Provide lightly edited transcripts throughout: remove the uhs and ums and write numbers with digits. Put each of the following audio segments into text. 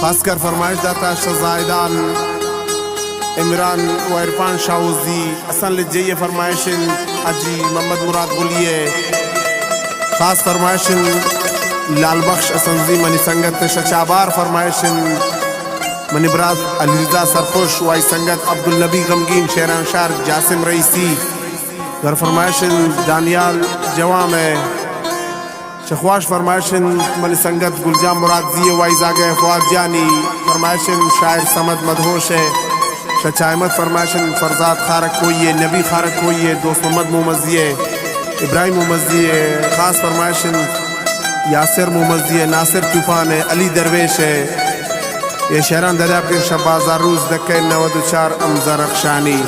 खासकर फरमाइश दाता शजायदान इमरान व इरफान शाउजी असन लिजिए फरमाइशन अजी मोहम्मद मुराद बोलिए खास फरमाइशन लाल बख्श असंजी मनी संगत शचाबार फरमाइशन मनिबराज अलीजा सरखुश वाई संगत अब्दुल नबी गमगीन शेरान शार जासिम रईसी घर फरमाइशन दानियाल जवा में शख्वाश फरमाइशन मनी संगत गुलजाम मुराद जिये वाई जागे ख्वाब जानी फरमाइशन शायर समद मदहोश है शचा अहमद फरमाइशन फरजाद खारक कोई नबी खारक कोई दोस्त मोहम्मद मुमज़िए इब्राहिम मुमज़िए खास फरमाइशन यासिर मुमज़िए नासिर तूफान है अली दरवेश है ये शहरान दरियापुर शहबाज आरूज दक्के 94 अमज़ा रखशानी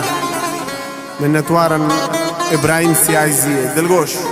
मिन्नतवारन इब्राहिम सियाजी दिलगोश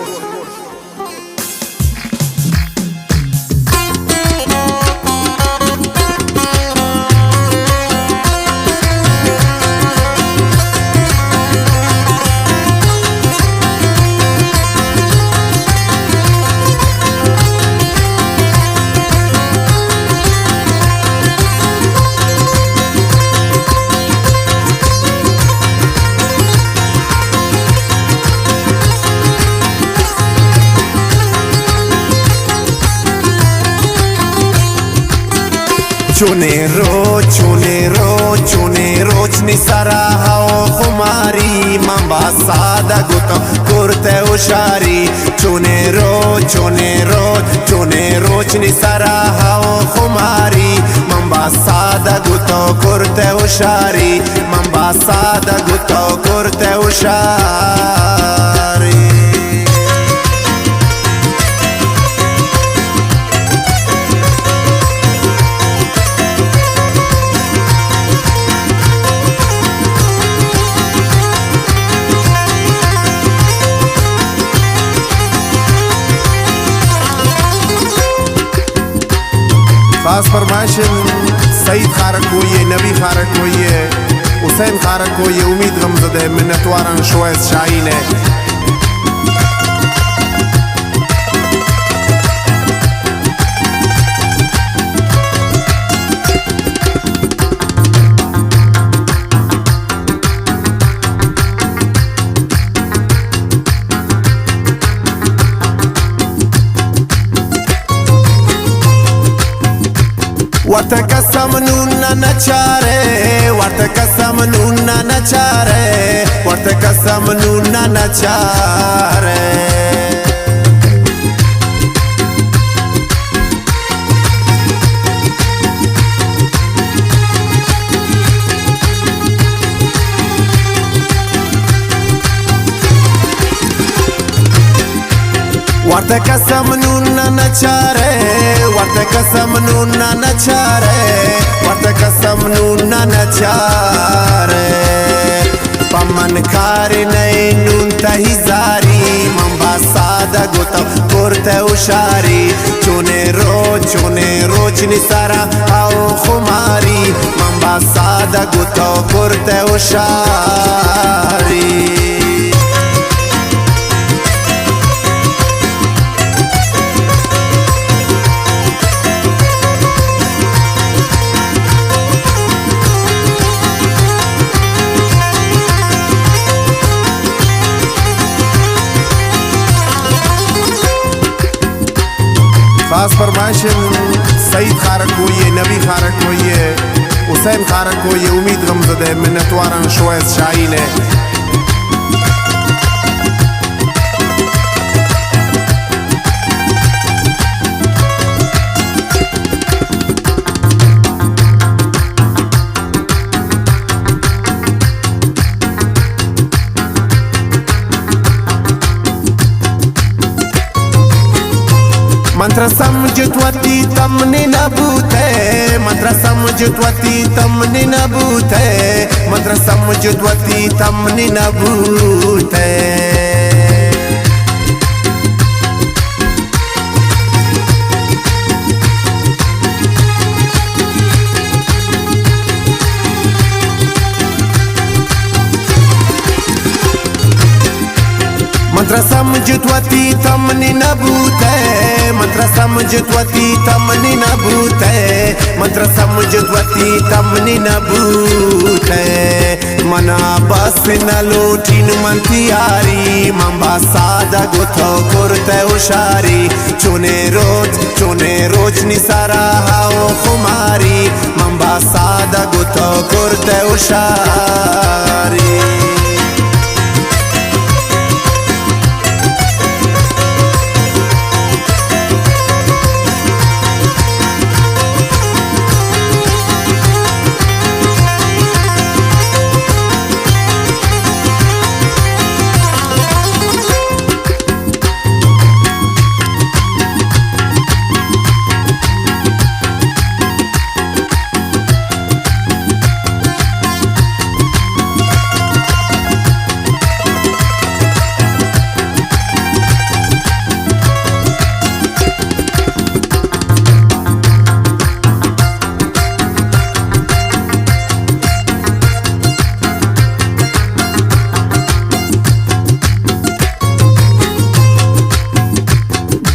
चुने रोचनी सरा हाओ खुमारी मम्बा सादा गुतो कुर्ते उशारी चुने रोचनी सरा हाओ खुमारी मम्बा सादा गुतो कुर्ते उशारी मम्बा सादा गुतो कुर्ते उशारी खास फरमाइशन सईद खारक हुई नबी खारक हुई हुसैन खारक हुई उम्मीद गमज़दे मिन्नतवारन शोएस शाहीन है Wartakasam nunna nachare, wartakasam nunna nachare, wartakasam nunna nachare. Wartakasam nunna nachare, wartakasam nunna nachare, wartakasam nunna nachare. Paman kari nay nun tahizari, mamba sada gota kurte ushari. Chune rochni sara ao khumari, mamba sada gota kurte ushari. खास फरमाइशन सईद खारक हुई नबी खारक हुई हुसैन खारक हुई उम्मीद गमज़दे मिन्नतवारन शोएस शाहीन है मंत्र समझत्वती तमने नबूते मंत्र समझत्वती तमने नबूते मंत्र समझत्वती तमने नबूते मंत्र समझत्वती तमने नबूते मंत्र समझ समझती तमनी न भूते मंत्र समझती तमनी न भूते मना बस न लोटिन मंतियारी मंबा सादा गुथो करते उशारी चुने रोज निसारा हाओ खुमारी मंबा सादा गुथो करते उशारी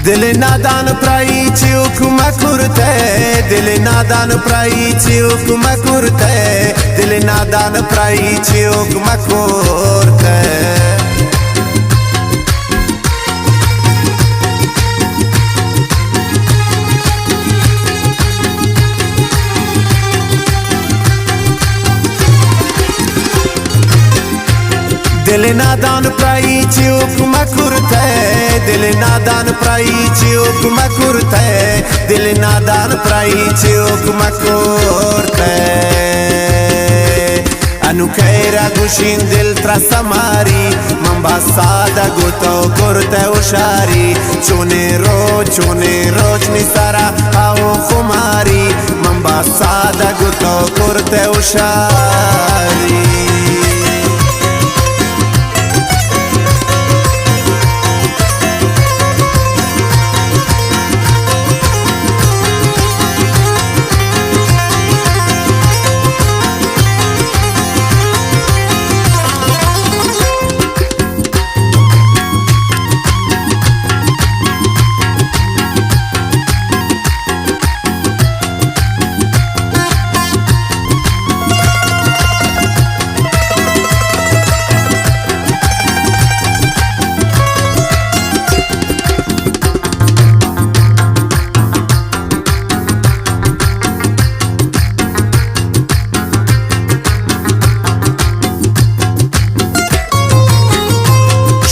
दिल नादान प्राई चिउक मकुरते दिल नादान प्राई चिउक मकुरते दिल नादान प्राई चिउक मकुरते दिल नादान प्राई चिउक मकुरते दिल नादान प्राई चिउक मकुरते दिल नादान प्राई चिउक मकुरते अनुकेरा गुशिन दिल त्राsamari मंबा सादा गुतो करते उशारी चुने रोज निसारा आओ खुमारी मंबा सादा गुतो करते उशारी